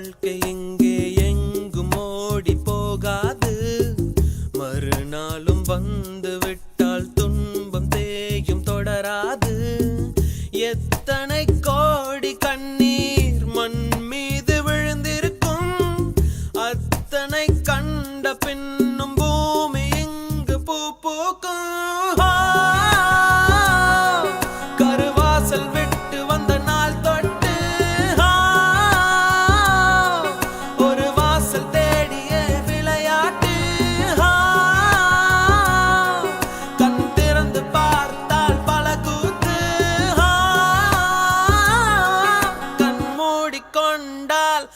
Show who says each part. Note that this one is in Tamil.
Speaker 1: வாழ்க்கை எங்கே எங்கும் ஓடி போகாது. மறுநாளும் வந்து விட்டால் துன்பம் தேயும் தொடராது. எத்தனை கோடி கண்ணீர் மண் மீது விழுந்திருக்கும். அத்தனை கண்ட பின்னும் பூமி இங்கு பூ பூக்கும். கருவாசல் விட்டு வந்த நாள் தொட்டு ஒரு வாசல் தேடிய விளையாட்டு. கண் திறந்து பார்த்தால் பல கூத்து. கண் மூடிக்கொண்டால்